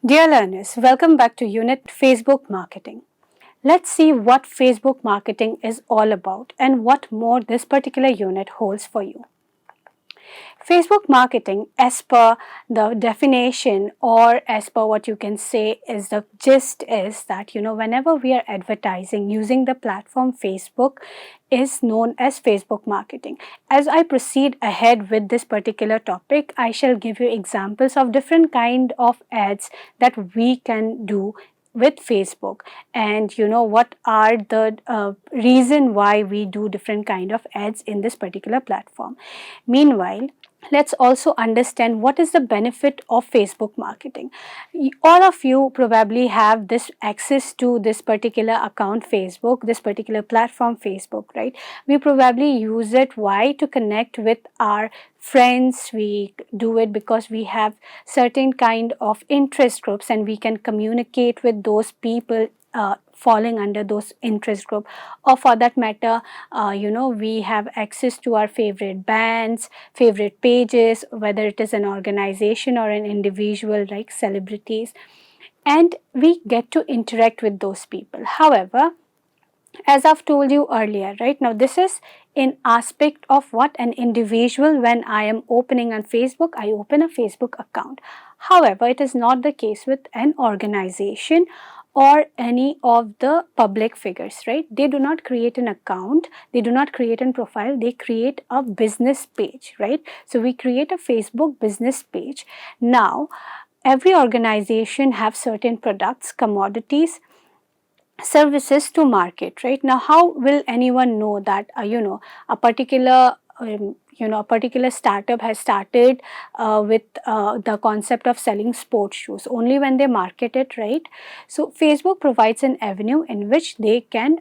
Dear learners, welcome back to Unit Facebook Marketing. Let's see what Facebook marketing is all about and what more this particular unit holds for you. Facebook marketing, as per the definition or as per what you can say is the gist, is that whenever we are advertising using the platform Facebook is known as Facebook marketing. As I proceed ahead with this particular topic, I shall give you examples of different kind of ads that we can do with Facebook, and what are the reason why we do different kind of ads in this particular platform. Meanwhile, let's also understand what is the benefit of Facebook marketing. All of you probably have this access to this particular account Facebook, this particular platform Facebook, right? We probably use it. Why? To connect with our friends. We do it because we have certain kind of interest groups and we can communicate with those people falling under those interest group, or for that matter we have access to our favorite bands, favorite pages, whether it is an organization or an individual like celebrities, and we get to interact with those people. However, as I've told you earlier, right now this is in aspect of what an individual, when I am opening on Facebook, I open a Facebook account. However, it is not the case with an organization or any of the public figures, right? They do not create an account, they do not create a profile, they create a business page, right? So we create a Facebook business page. Now, every organization have certain products, commodities, services to market, right? Now, how will anyone know that a particular a particular startup has started with the concept of selling sports shoes? Only when they market it, right? So Facebook provides an avenue in which they can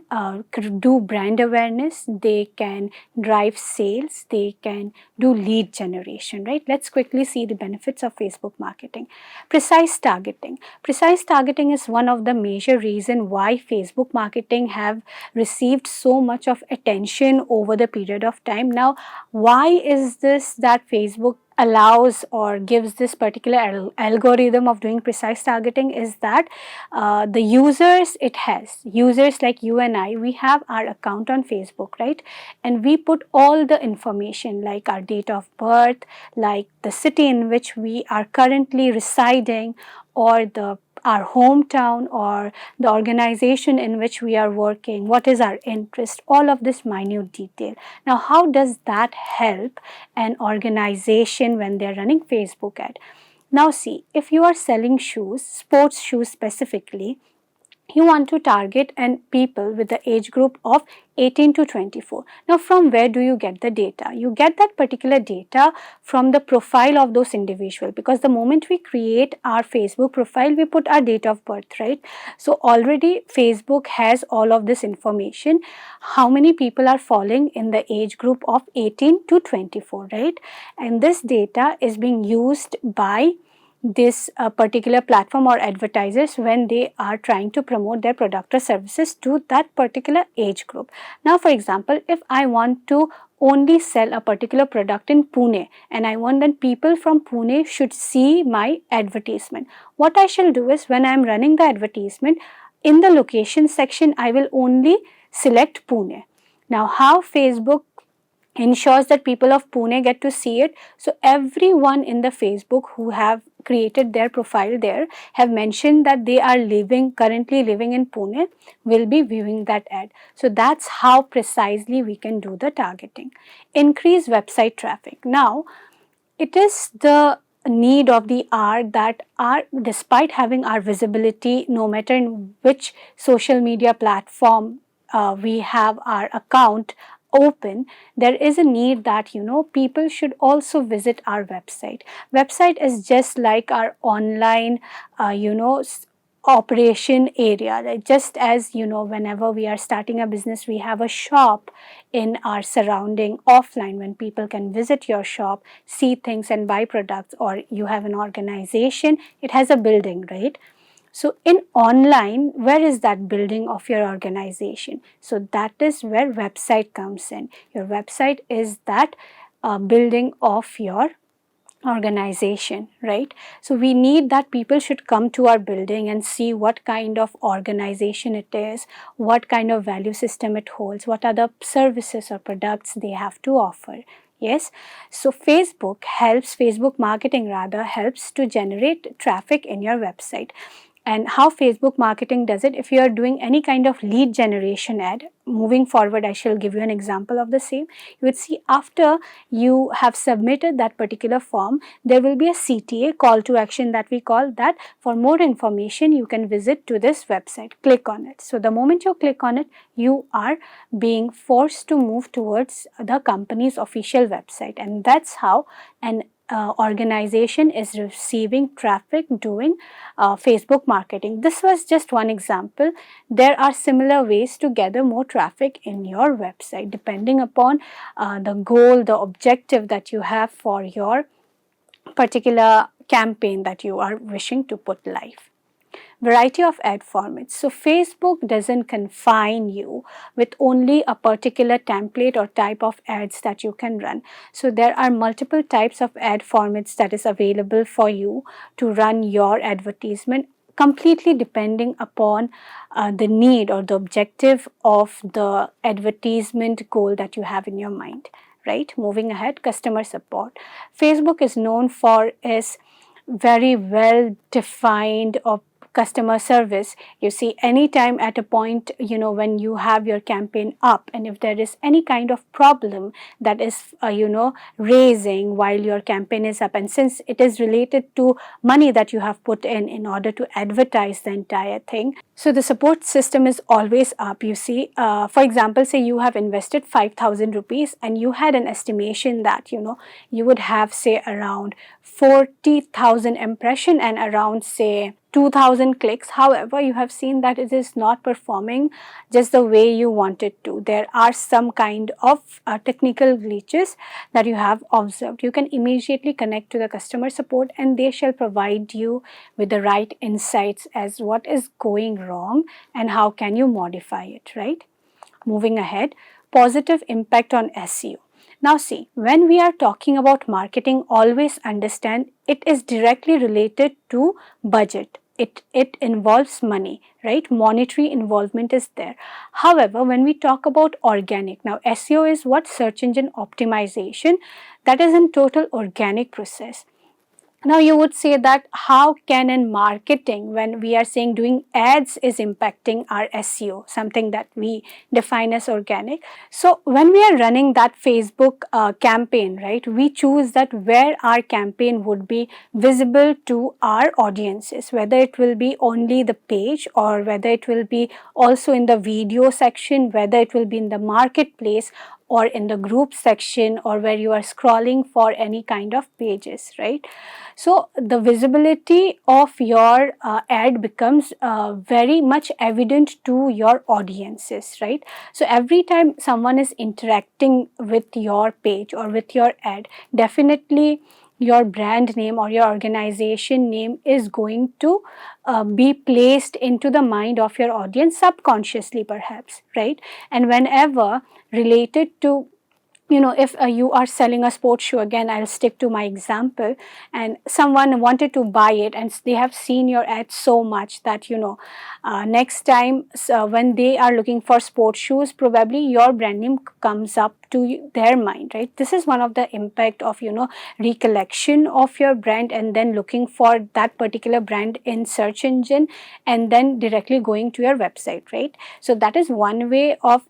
do brand awareness, they can drive sales, they can do lead generation, right? Let's quickly see the benefits of Facebook marketing. Precise targeting. Precise targeting is one of the major reason why Facebook marketing have received so much of attention over the period of time. Now, why is this that Facebook allows or gives this particular algorithm of doing precise targeting? Is that the users, it has users like you and I, we have our account on Facebook, right? And we put all the information like our date of birth, like the city in which we are currently residing, or our hometown, or the organization in which we are working, what is our interest, all of this minute detail. Now, how does that help an organization when they are running Facebook ad? Now see, if you are selling shoes, sports shoes specifically, you want to target and people with the age group of 18 to 24. Now, from where do you get the data? You get that particular data from the profile of those individuals, because the moment we create our Facebook profile, we put our date of birth, right? So already Facebook has all of this information, how many people are falling in the age group of 18 to 24, right? And this data is being used by this particular platform or advertisers when they are trying to promote their product or services to that particular age group. Now, for example, if I want to only sell a particular product in Pune and I want that people from Pune should see my advertisement, what I shall do is, when I am running the advertisement, in the location section I will only select Pune. Now, how Facebook ensures that people of Pune get to see it? So everyone in the Facebook who have created their profile there have mentioned that they are currently living in Pune, will be viewing that ad. So that's how precisely we can do the targeting. Increase website traffic. Now, it is the need of the hour that despite having our visibility, no matter in which social media platform we have our account open, there is a need that people should also visit our website. Website is just like our online operation area, right? Just as whenever we are starting a business, we have a shop in our surrounding offline when people can visit your shop, see things and buy products, or you have an organization, it has a building, right? So in online, where is that building of your organization? So that is where website comes in. Your website is that building of your organization, right? So we need that people should come to our building and see what kind of organization it is, what kind of value system it holds, what are the services or products they have to offer. Yes, so Facebook marketing rather helps to generate traffic in your website. And how Facebook marketing does it, if you are doing any kind of lead generation ad, moving forward I shall give you an example of the same. You would see after you have submitted that particular form, there will be a CTA, call to action, that we call that for more information you can visit to this website, click on it. So the moment you click on it, you are being forced to move towards the company's official website, and that's how an organization is receiving traffic doing Facebook marketing. This was just one example. There are similar ways to gather more traffic in your website depending upon the goal, the objective that you have for your particular campaign that you are wishing to put live. Variety of ad formats. So Facebook doesn't confine you with only a particular template or type of ads that you can run. So there are multiple types of ad formats that is available for you to run your advertisement, completely depending upon the need or the objective of the advertisement goal that you have in your mind, right? Moving ahead, customer support. Facebook is known for its very well defined or customer service. You see, anytime at a point, when you have your campaign up, and if there is any kind of problem that is raising while your campaign is up, and since it is related to money that you have put in order to advertise the entire thing, so the support system is always up. You see, for example, say you have invested 5,000 rupees and you had an estimation that you would have say around 40,000 impression and around say 2,000 clicks. However, you have seen that it is not performing just the way you want it to. There are some kind of technical glitches that you have observed. You can immediately connect to the customer support and they shall provide you with the right insights as what is going wrong and how can you modify it, right? Moving ahead, positive impact on SEO. Now see, when we are talking about marketing, always understand it is directly related to budget. It involves money, right? Monetary involvement is there. However, when we talk about organic, now SEO is what? Search engine optimization. That is in total organic process. Now you would say that how can in marketing, when we are saying doing ads is impacting our SEO, something that we define as organic. So when we are running that Facebook campaign, right, we choose that where our campaign would be visible to our audiences, whether it will be only the page or whether it will be also in the video section, whether it will be in the marketplace or in the group section, or where you are scrolling for any kind of pages, right? So the visibility of your ad becomes very much evident to your audiences, right? So every time someone is interacting with your page or with your ad, definitely your brand name or your organization name is going to be placed into the mind of your audience subconsciously perhaps, right? And whenever related to if you are selling a sports shoe, again I'll stick to my example, and someone wanted to buy it and they have seen your ad so much that next time when they are looking for sports shoes, probably your brand name comes up to their mind, right? This is one of the impact of recollection of your brand and then looking for that particular brand in search engine and then directly going to your website, right? So that is one way of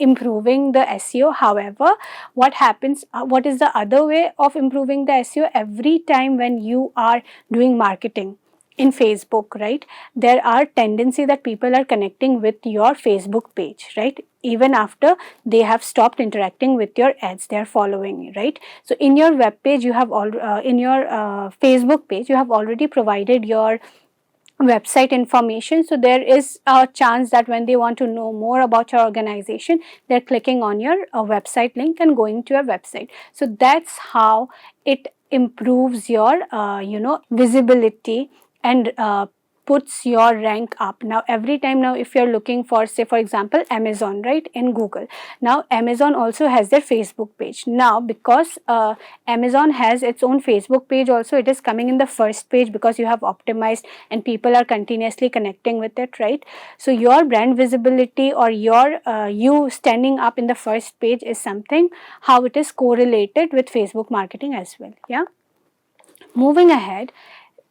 improving the SEO. However, what happens, what is the other way of improving the SEO? Every time when you are doing marketing in Facebook, right, there are tendency that people are connecting with your Facebook page, right? Even after they have stopped interacting with your ads, they are following you, right? So in your web page, you have in your Facebook page, you have already provided your website information, so there is a chance that when they want to know more about your organization, they're clicking on your website link and going to your website. So that's how it improves your visibility and puts your rank up. Now every time, now if you're looking for, say for example, Amazon, right, in Google, now Amazon also has their Facebook page. Now because Amazon has its own Facebook page also, it is coming in the first page because you have optimized and people are continuously connecting with it, right? So your brand visibility or your you standing up in the first page is something how it is correlated with Facebook marketing as well. Yeah. Moving ahead,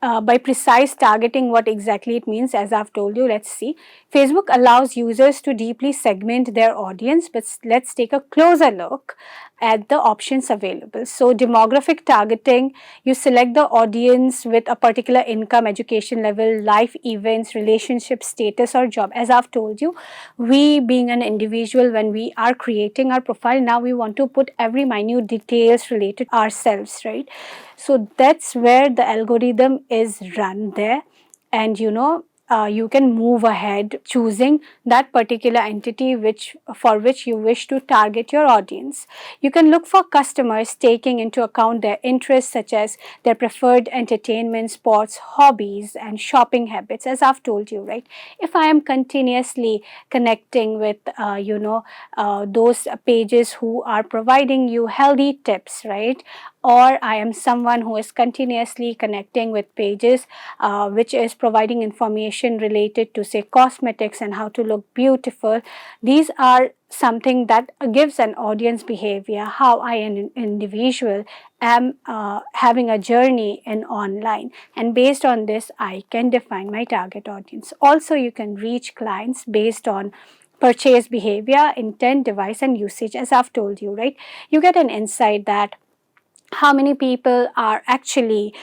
by precise targeting, what exactly it means, as I've told you, let's see. Facebook allows users to deeply segment their audience, but let's take a closer look at the options available. So demographic targeting, you select the audience with a particular income, education level, life events, relationship status or job. As I've told you, we being an individual, when we are creating our profile, now we want to put every minute details related to ourselves, right? So that's where the algorithm is run there, and you can move ahead choosing that particular entity for which you wish to target your audience. You can look for customers taking into account their interests, such as their preferred entertainment, sports, hobbies, and shopping habits. As I've told you, right? If I am continuously connecting with those pages who are providing you healthy tips, right? Or I am someone who is continuously connecting with pages which is providing information related to, say, cosmetics and how to look beautiful. These are something that gives an audience behavior, how I, an individual, am having a journey in online, and based on this I can define my target audience. Also, you can reach clients based on purchase behavior, intent, device, and usage. As I've told you, right, you get an insight that how many people are actually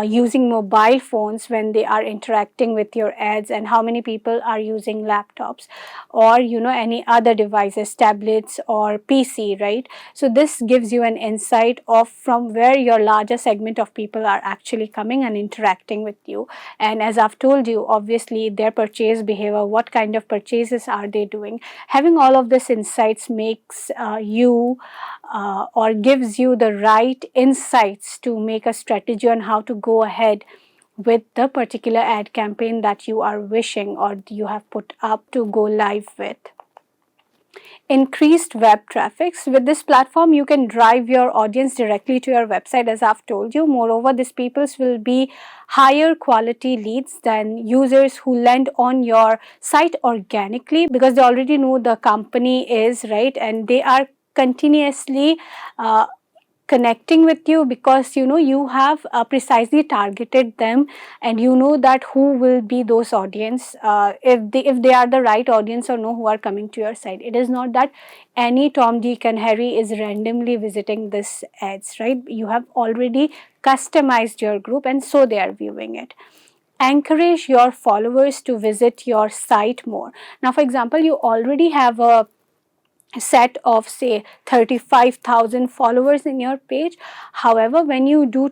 using mobile phones when they are interacting with your ads, and how many people are using laptops or any other devices, tablets or PC, right? So this gives you an insight of from where your larger segment of people are actually coming and interacting with you. And as I've told you, obviously their purchase behavior, what kind of purchases are they doing. Having all of this insights makes you or gives you the right insights to make a strategy on how to go ahead with the particular ad campaign that you are wishing or you have put up to go live with. Increased web traffics. With this platform, you can drive your audience directly to your website, as I've told you. Moreover, these peoples will be higher quality leads than users who land on your site organically, because they already know the company is right and they are continuously connecting with you, because you have precisely targeted them, and you know that who will be those audience, if they are the right audience or no, who are coming to your site. It is not that any Tom, Dick and Harry is randomly visiting this ads, right? You have already customized your group and so they are viewing it. Encourage your followers to visit your site more. Now for example, you already have a set of, say, 35,000 followers in your page. However, when you do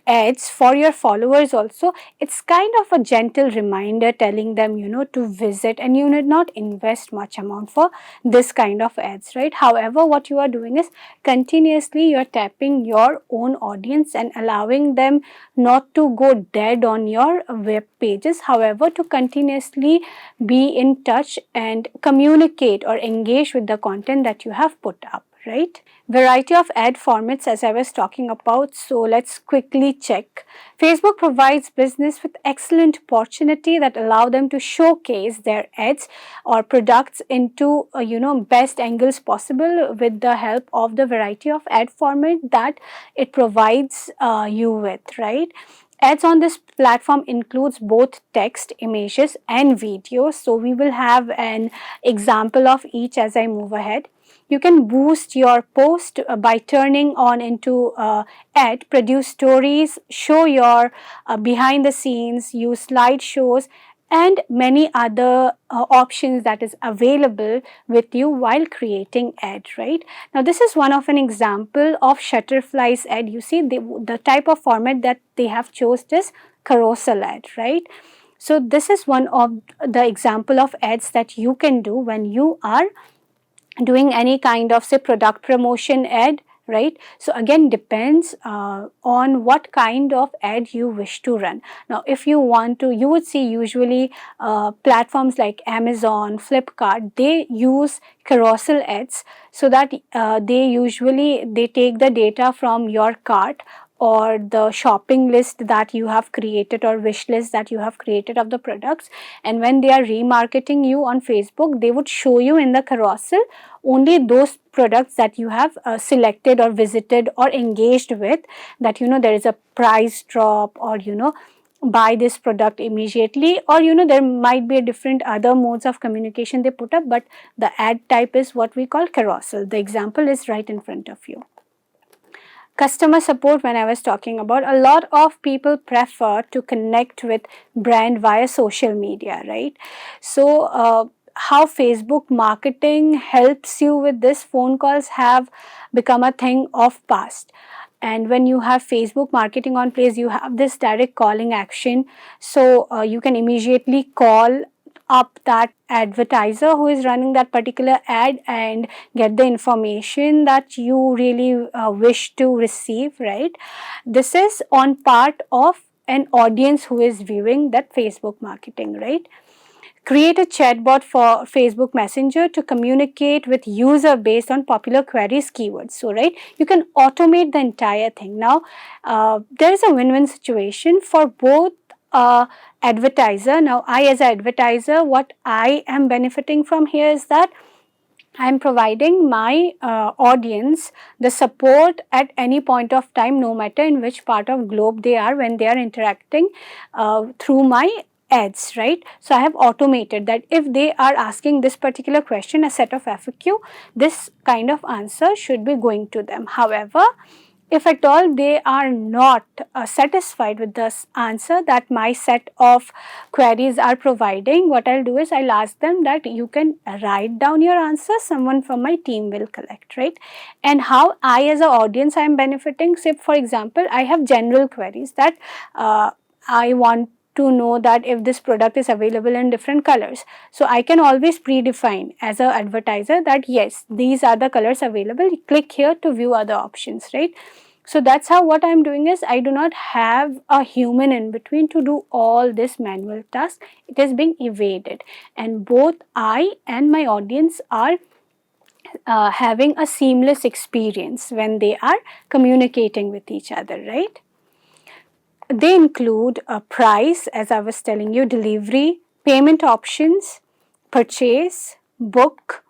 ads for your followers also, it's kind of a gentle reminder telling them to visit, and you need not invest much amount for this kind of ads, right? However, what you are doing is continuously you're tapping your own audience and allowing them not to go dead on your web pages, however to continuously be in touch and communicate or engage with the content that you have put up, right? Variety of ad formats, as I was talking about. So let's quickly check. Facebook provides business with excellent opportunity that allow them to showcase their ads or products into best angles possible with the help of the variety of ad format that it provides you with, right? Ads on this platform includes both text, images and videos. So we will have an example of each as I move ahead. You can boost your post by turning on into ad, produce stories, show your behind the scenes, use slideshows, and many other options that is available with you while creating ad, right? Now this is one of an example of Shutterfly's ad. You see the type of format that they have chosen is carousel ad, right? So this is one of the example of ads that you can do when you are doing any kind of, say, product promotion ad, right? So again, depends on what kind of ad you wish to run. Now, if you want to, you would see usually platforms like Amazon, Flipkart, they use carousel ads, so that they take the data from your cart or the shopping list that you have created or wish list that you have created of the products, and when they are remarketing you on Facebook, they would show you in the carousel only those products that you have selected or visited or engaged with, that there is a price drop, or buy this product immediately, or there might be a different other modes of communication they put up, but the ad type is what we call carousel. The example is right in front of you. Customer support, when I was talking about, a lot of people prefer to connect with brand via social media, right? So how Facebook marketing helps you with this, phone calls have become a thing of past. And when you have Facebook marketing on place, you have this direct calling action. So you can immediately call up that advertiser who is running that particular ad and get the information that you really wish to receive, right? This is on part of an audience who is viewing that Facebook marketing, right? Create a chatbot for Facebook Messenger to communicate with user based on popular queries keywords. So, right, you can automate the entire thing. Now, there is a win-win situation for both advertiser. Now, I as an advertiser, what I am benefiting from here is that I am providing my audience the support at any point of time, no matter in which part of globe they are, when they are interacting through my ads, right? So I have automated that if they are asking this particular question, a set of FAQ, this kind of answer should be going to them. However, if at all they are not satisfied with this answer that my set of queries are providing, what I'll do is I'll ask them that you can write down your answer, someone from my team will collect, right? And how I as an audience I am benefiting, say for example, I have general queries that I want to know that if this product is available in different colors. So I can always predefine as an advertiser that yes, these are the colors available, click here to view other options, right? So that's how what I'm doing is I do not have a human in between to do all this manual task. It is being evaded, and both I and my audience are having a seamless experience when they are communicating with each other, right? They include a price, as I was telling you, delivery, payment options, purchase, book.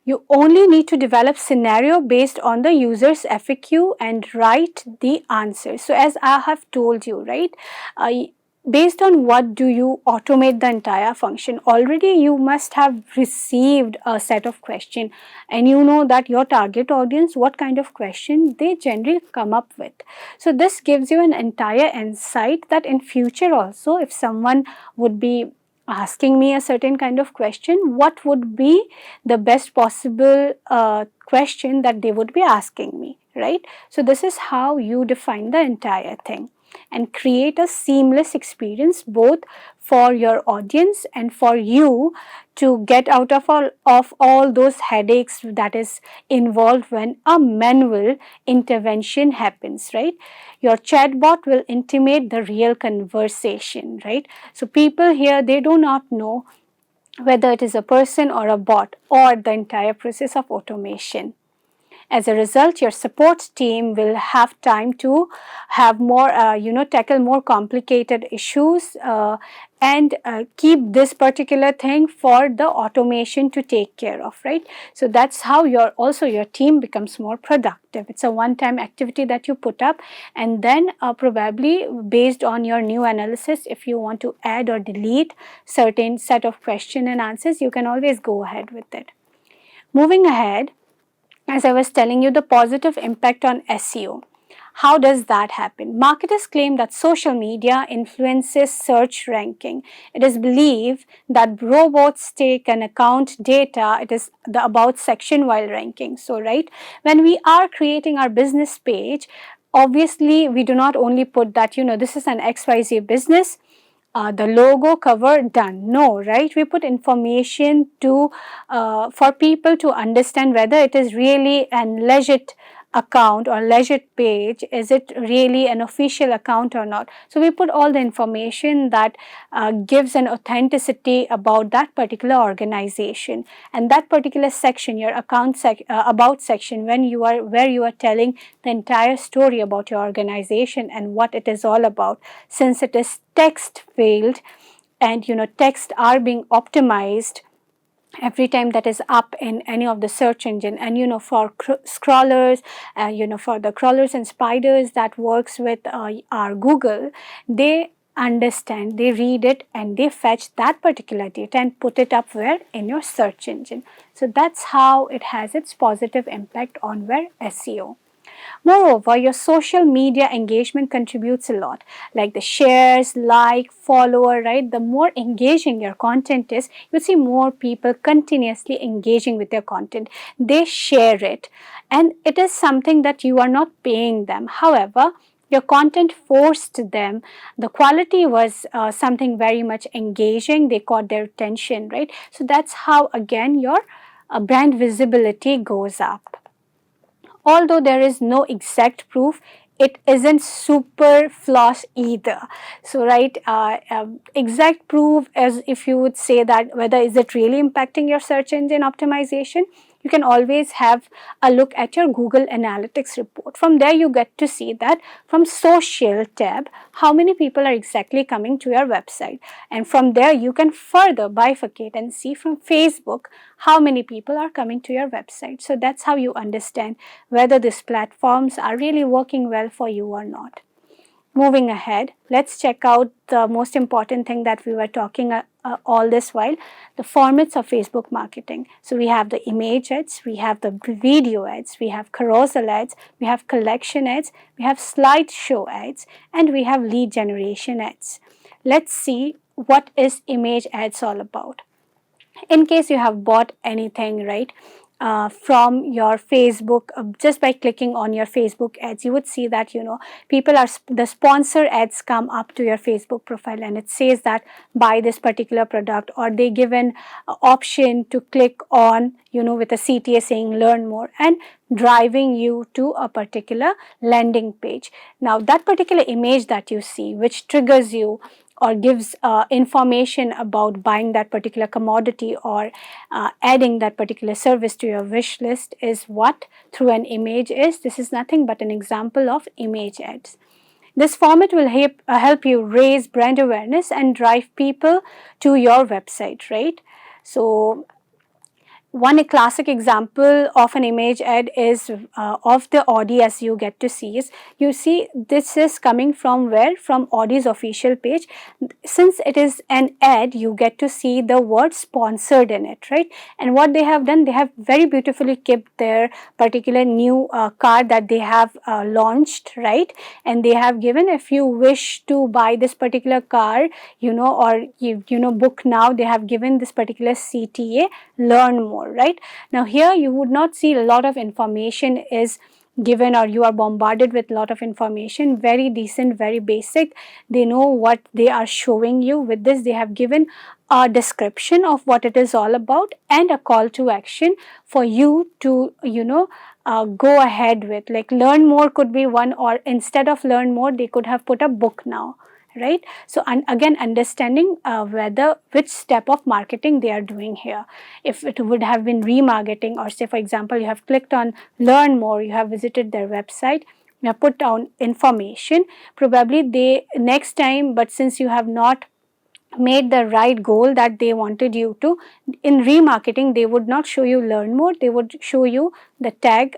You only need to develop scenario based on the user's FAQ and write the answer. So as I have told you, right, based on what do you automate the entire function, already you must have received a set of question and you know that your target audience, what kind of question they generally come up with. So this gives you an entire insight that in future also, if someone would be asking me a certain kind of question, what would be the best possible question that they would be asking me, right? So this is how you define the entire thing and create a seamless experience both for your audience and for you to get out of all those headaches that is involved when a manual intervention happens, right? Your chatbot will intimate the real conversation, right? So people here, they do not know whether it is a person or a bot or the entire process of automation. As a result, your support team will have time to have more, tackle more complicated issues and keep this particular thing for the automation to take care of, right? So that's how your team becomes more productive. It's a one-time activity that you put up, and then probably based on your new analysis, if you want to add or delete certain set of question and answers, you can always go ahead with it. Moving ahead, as I was telling you, the positive impact on SEO. How does that happen? Marketers claim that social media influences search ranking. It is believed that robots take an account data, it is the about section while ranking. So, right, when we are creating our business page, obviously we do not only put that, this is an XYZ business, the logo, cover, done. No, right? We put information to for people to understand whether it is really an legit account or legit page, is it really an official account or not? So we put all the information that gives an authenticity about that particular organization, and that particular section, your about section, when you are where you are telling the entire story about your organization and what it is all about. Since it is text filled, and text are being optimized every time that is up in any of the search engine, and for scrollers, for the crawlers and spiders that works with our Google, they understand, they read it, and they fetch that particular data and put it up where in your search engine. So that's how it has its positive impact on where SEO. Moreover, your social media engagement contributes a lot, like the shares, like, follower, right? The more engaging your content is, you see more people continuously engaging with your content. They share it, and it is something that you are not paying them. However, your content forced them. The quality was something very much engaging. They caught their attention, right? So that's how, again, your brand visibility goes up. Although there is no exact proof, it isn't super flawless either. So, right, exact proof, as if you would say that whether is it really impacting your search engine optimization, you can always have a look at your Google Analytics report. From there, you get to see that from social tab, how many people are exactly coming to your website. And from there, you can further bifurcate and see from Facebook how many people are coming to your website. So that's how you understand whether these platforms are really working well for you or not. Moving ahead, let's check out the most important thing that we were talking all this while, the formats of Facebook marketing. So we have the image ads, we have the video ads, we have carousel ads, we have collection ads, we have slideshow ads, and we have lead generation ads. Let's see what is image ads all about. In case you have bought anything, right, from your Facebook, just by clicking on your Facebook ads, you would see that people are the sponsor ads come up to your Facebook profile, and it says that buy this particular product, or they give an option to click on with a CTA saying learn more, and driving you to a particular landing page. Now that particular image that you see, which triggers you or gives information about buying that particular commodity or adding that particular service to your wish list, is what through an image is. This is nothing but an example of image ads. This format will help you raise brand awareness and drive people to your website, right? So one classic example of an image ad is of the Audi, as you get to see is, you see this is coming from where? From Audi's official page. Since it is an ad, you get to see the word sponsored in it, right? And what they have done, they have very beautifully kept their particular new car that they have launched, right? And they have given, if you wish to buy this particular car, or book now, they have given this particular CTA, learn more. Right now, here you would not see a lot of information is given, or you are bombarded with a lot of information. Very decent, very basic. They know what they are showing you. With this, they have given a description of what it is all about and a call to action for you to go ahead with. Like learn more could be one, or instead of learn more, they could have put a book now, right? So again, understanding whether which step of marketing they are doing here. If it would have been remarketing, or say for example you have clicked on learn more, you have visited their website, you have put down information, probably they next time, but since you have not made the right goal that they wanted you to, in remarketing they would not show you learn more, they would show you the tag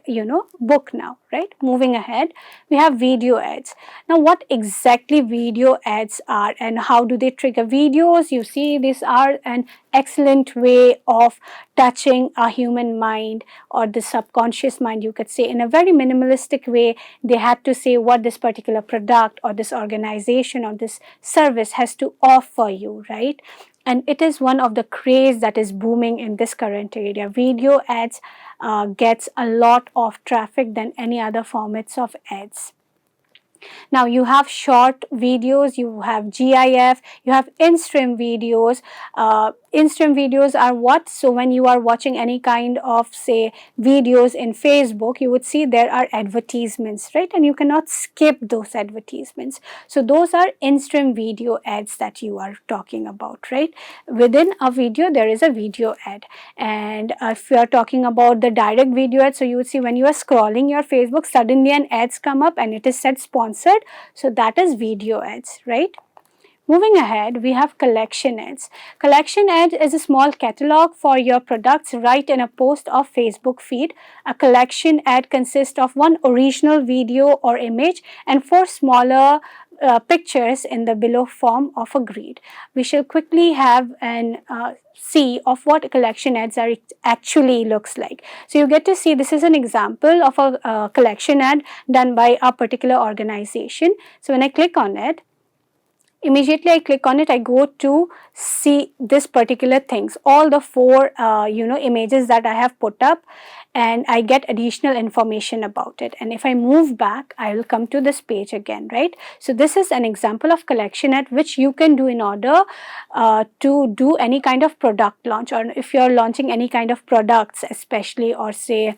book now, right? Moving ahead, we have video ads. Now what exactly video ads are and how do they trigger videos? You see, these are an excellent way of touching a human mind, or the subconscious mind, you could say, in a very minimalistic way. They had to say what this particular product or this organization or this service has to offer you, right? And it is one of the craze that is booming in this current area. Video ads gets a lot of traffic than any other formats of ads. Now you have short videos, you have GIF, you have in-stream videos. in-stream videos are what? So when you are watching any kind of, say, videos in Facebook, you would see there are advertisements, right? And you cannot skip those advertisements. So those are in-stream video ads that you are talking about, right? Within a video, there is a video ad. And if you are talking about the direct video ad, so you would see when you are scrolling your Facebook, suddenly an ads come up and it is said sponsored. So that is video ads, right? Moving ahead, we have collection ads. Collection ad is a small catalog for your products right in a post or Facebook feed. A collection ad consists of one original video or image and four smaller pictures in the below form of a grid. We shall quickly have an see of what collection ads are actually looks like. So you get to see this is an example of a collection ad done by a particular organization. So when I click on it, immediately I click on it, I go to see this particular things, all the four images that I have put up, and I get additional information about it. And if I move back, I will come to this page again, right? So this is an example of collection ad which you can do in order to do any kind of product launch, or if you're launching any kind of products especially, or say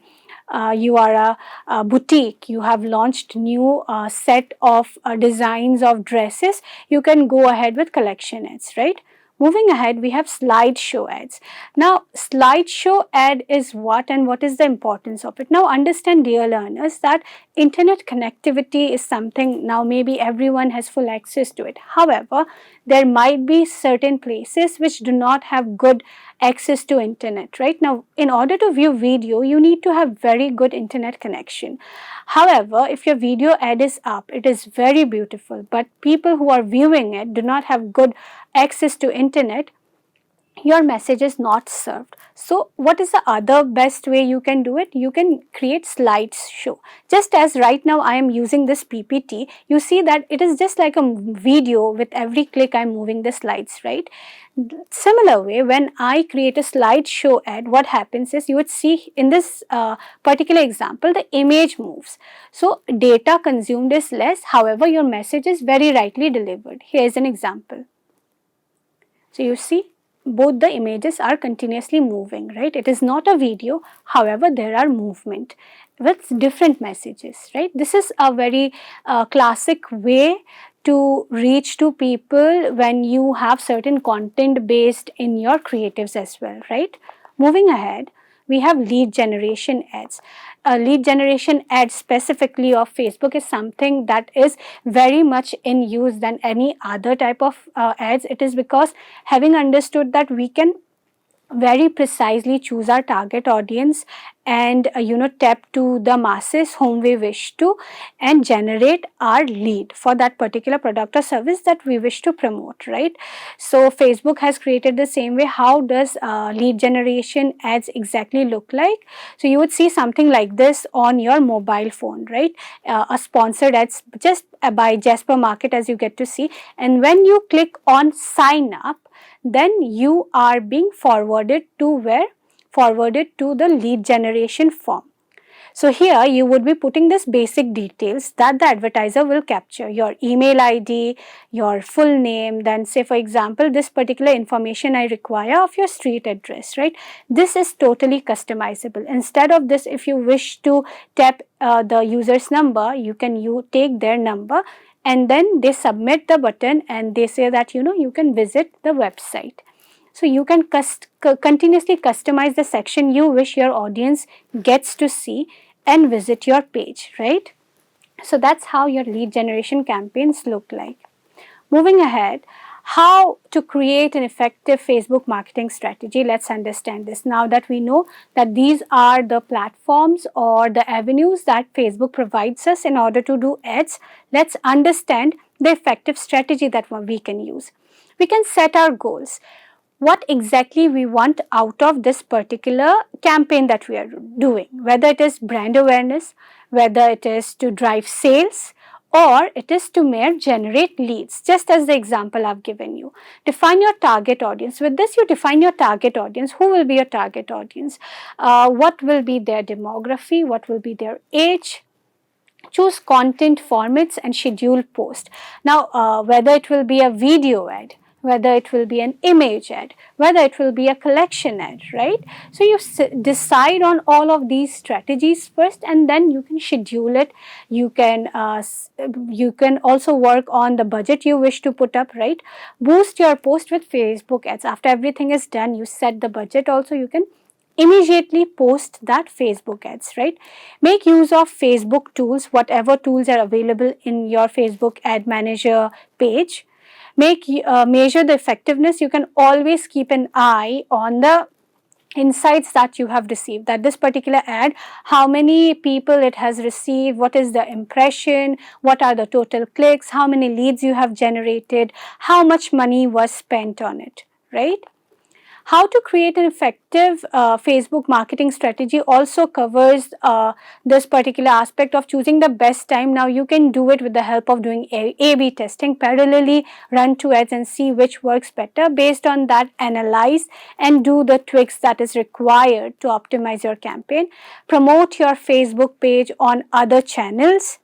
you are a boutique, you have launched new set of designs of dresses, you can go ahead with collection ads, right? Moving ahead, we have slideshow ads. Now, slideshow ad is what, and what is the importance of it? Now, understand, dear learners, that internet connectivity is something now maybe everyone has full access to it. However, there might be certain places which do not have good access to internet, right? Now, in order to view video, you need to have very good internet connection. However, if your video ad is up, it is very beautiful, but people who are viewing it do not have good access to internet, your message is not served. So what is the other best way you can do it? You can create slideshow. Just as right now I am using this PPT, you see that it is just like a video. With every click I am moving the slides, right? Similar way, when I create a slideshow ad, what happens is you would see in this particular example, the image moves. So data consumed is less, however your message is very rightly delivered. Here is an example. So you see, both the images are continuously moving, right? It is not a video, however there are movement with different messages, right? This is a very classic way to reach to people when you have certain content based in your creatives as well, right? Moving ahead, we have lead generation ads. A lead generation ad specifically of Facebook is something that is very much in use than any other type of ads. It is because having understood that we can very precisely choose our target audience and tap to the masses whom we wish to and generate our lead for that particular product or service that we wish to promote, right? So Facebook has created the same way. How does lead generation ads exactly look like? So you would see something like this on your mobile phone, right? A sponsored ads just by Jasper Market, as you get to see, and when you click on sign up, then you are being forwarded to where? Forwarded to the lead generation form. So here you would be putting this basic details that the advertiser will capture, your email ID, your full name, then say for example this particular information I require of your street address, right? This is totally customizable. Instead of this, if you wish to tap the user's number, you can take their number and then they submit the button and they say that you can visit the website. So you can continuously customize the section you wish your audience gets to see and visit your page, right? So that's how your lead generation campaigns look like. Moving ahead, how to create an effective Facebook marketing strategy. Let's understand this. Now that we know that these are the platforms or the avenues that Facebook provides us in order to do ads, let's understand the effective strategy that we can use. We can set our goals. What exactly we want out of this particular campaign that we are doing, whether it is brand awareness, whether it is to drive sales, or it is to mere generate leads, just as the example I've given you. Define your target audience. With this, you define your target audience. Who will be your target audience? What will be their demography? What will be their age? Choose content formats and schedule post. Now, whether it will be a video ad, whether it will be an image ad, whether it will be a collection ad, right? So you decide on all of these strategies first, and then you can schedule it. You can also work on the budget you wish to put up, right? Boost your post with Facebook ads. After everything is done, you set the budget also, you can immediately post that Facebook ads, right? Make use of Facebook tools, whatever tools are available in your Facebook ad manager page. Measure the effectiveness. You can always keep an eye on the insights that you have received, that this particular ad, how many people it has received, what is the impression, what are the total clicks, how many leads you have generated, how much money was spent on it, right? How to create an effective Facebook marketing strategy also covers this particular aspect of choosing the best time. Now you can do it with the help of doing A/B testing, parallelly run two ads and see which works better. Based on that, analyze and do the tweaks that is required to optimize your campaign. Promote your Facebook page on other channels.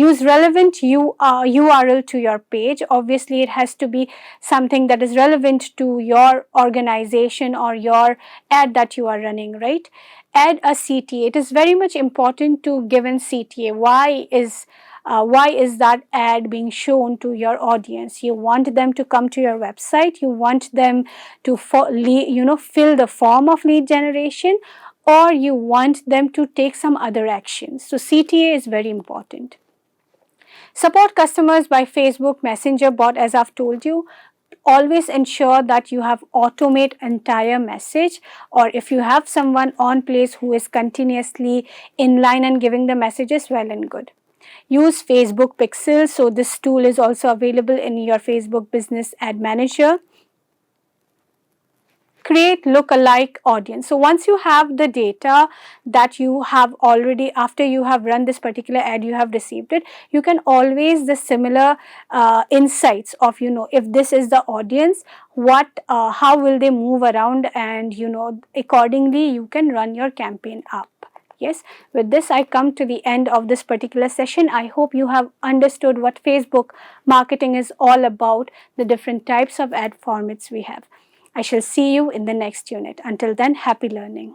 Use relevant URL to your page. Obviously, it has to be something that is relevant to your organization or your ad that you are running, right? Add a CTA. It is very much important to give in CTA. Why is that ad being shown to your audience? You want them to come to your website. You want them to fill the form of lead generation, or you want them to take some other actions. So CTA is very important. Support customers by Facebook Messenger bot, as I've told you. Always ensure that you have automate entire message, or if you have someone on place who is continuously in line and giving the messages, well and good. Use Facebook Pixel. So this tool is also available in your Facebook Business Ad Manager. Create look-alike audience. So once you have the data that you have already, after you have run this particular ad, you have received it, you can always the similar insights of, if this is the audience, how will they move around, and accordingly you can run your campaign up. Yes, with this I come to the end of this particular session. I hope you have understood what Facebook marketing is all about, the different types of ad formats we have. I shall see you in the next unit. Until then, happy learning.